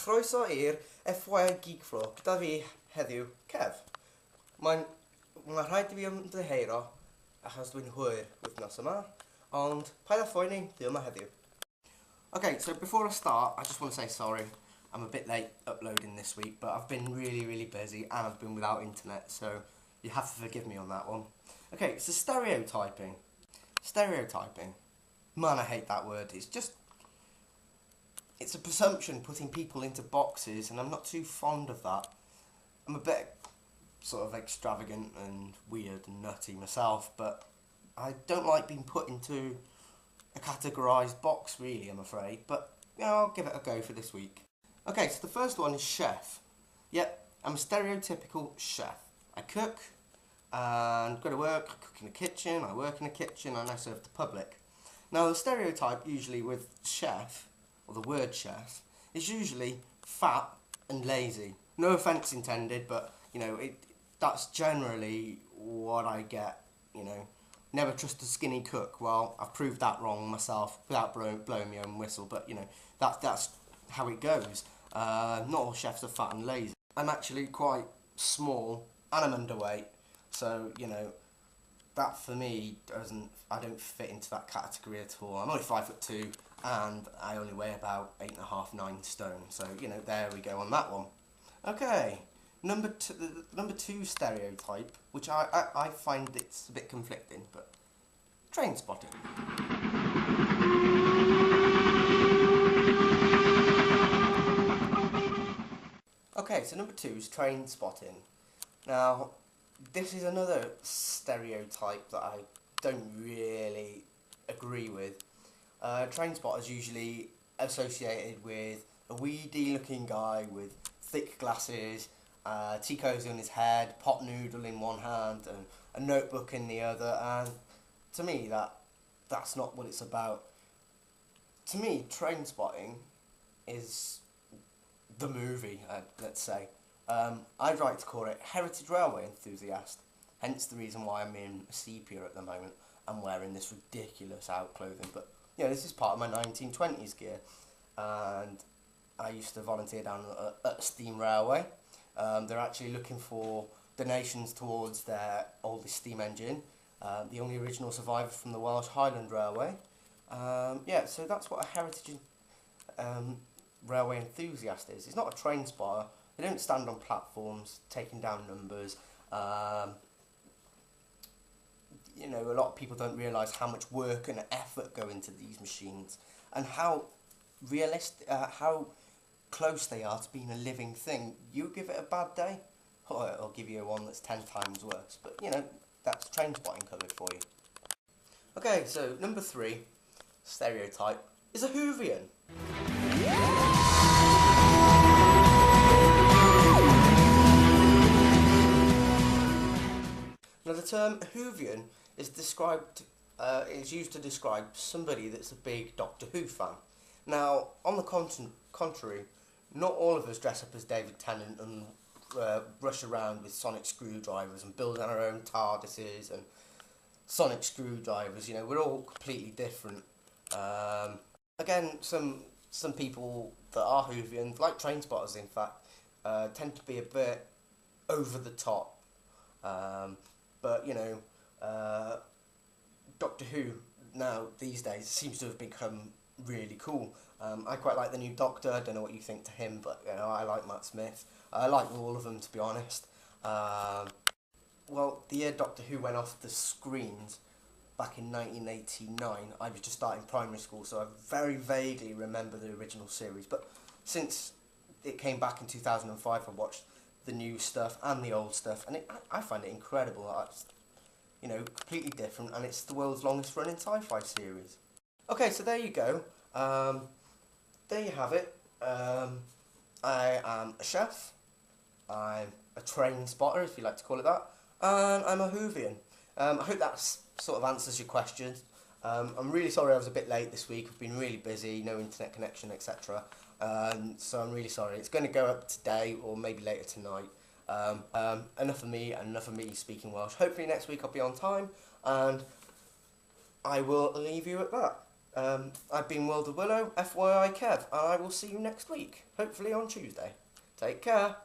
Croeso i'r theFYIgeekflow gyda fi heddiw, Kev. Mae rhaid i fi ymddiheuro achos dwi'n hwyr wythnos yma, ond paid â phoeni, dwi yma heddiw. Okay, so before I start, I just want to say sorry. I'm a bit late uploading this week, but I've been really busy and I've been without internet, so you have to forgive me on that one. Okay, so stereotyping. Stereotyping. Man, I hate that word. It's a presumption putting people into boxes, and I'm not too fond of that. I'm a bit sort of extravagant and weird and nutty myself, but I don't like being put into a categorised box, really, I'm afraid. But, you know, I'll give it a go for this week. Okay, so the first one is chef. Yep, I'm a stereotypical chef. I cook and go to work, I cook in the kitchen, I work in the kitchen, and I serve the public. Now, the stereotype usually with chef, or the word chef, is usually fat and lazy. No offence intended, but, you know, that's generally what I get, you know. Never trust a skinny cook. Well, I've proved that wrong myself without blowing my own whistle, but, you know, that's how it goes. Not all chefs are fat and lazy. I'm actually quite small and I'm underweight, so, you know, that for me I don't fit into that category at all. I'm only 5'2" and I only weigh about 8.5, 9 stone. So, you know, there we go on that one. Okay, number two stereotype, which I find it's a bit conflicting, but train spotting. Okay, so number 2 is train spotting. Now, this is another stereotype that I don't really agree with. Train spotters usually associated with a weedy looking guy with thick glasses, tea cosy on his head, pot noodle in one hand and a notebook in the other, and to me that's not what it's about. To me, train spotting is the movie, let's say. I'd like to call it Heritage Railway Enthusiast, hence the reason why I'm in sepia at the moment. I'm wearing this ridiculous outclothing, but you know, this is part of my 1920s gear, and I used to volunteer down at Steam Railway. They're actually looking for donations towards their oldest steam engine, the only original survivor from the Welsh Highland Railway. Yeah, so that's what a Heritage Railway Enthusiast is. It's not a train spotter. They don't stand on platforms taking down numbers. You know, a lot of people don't realise how much work and effort go into these machines, and how realistic, how close they are to being a living thing. You give it a bad day, or it'll give you one that's 10 times worse. But, you know, that's train spotting covered for you. Okay, so number 3 stereotype is a Whovian. Now, the term Whovian is used to describe somebody that's a big Doctor Who fan. Now, on the contrary, not all of us dress up as David Tennant and rush around with sonic screwdrivers and build our own TARDISes and sonic screwdrivers. You know, we're all completely different. Again, some people that are Whovians, like train spotters in fact, tend to be a bit over the top. But, you know, Doctor Who now, these days, seems to have become really cool. I quite like the new Doctor. I don't know what you think to him, but, you know, I like Matt Smith. I like all of them, to be honest. Well, the year Doctor Who went off the screens back in 1989, I was just starting primary school, so I very vaguely remember the original series. But since it came back in 2005, I watched the new stuff and the old stuff, and I find it incredible. It's, you know, completely different, and it's the world's longest running sci-fi series. Okay, so there you go. There you have it. I am a chef, I'm a train spotter, if you like to call it that, and I'm a Whovian. I hope that sort of answers your questions. I'm really sorry I was a bit late this week. I've been really busy, no internet connection, etc. So I'm really sorry. It's going to go up today or maybe later tonight. Enough of me speaking Welsh. Hopefully next week I'll be on time, and I will leave you at that. I've been Wilder Willow, FYI Kev, and I will see you next week, hopefully on Tuesday. Take care.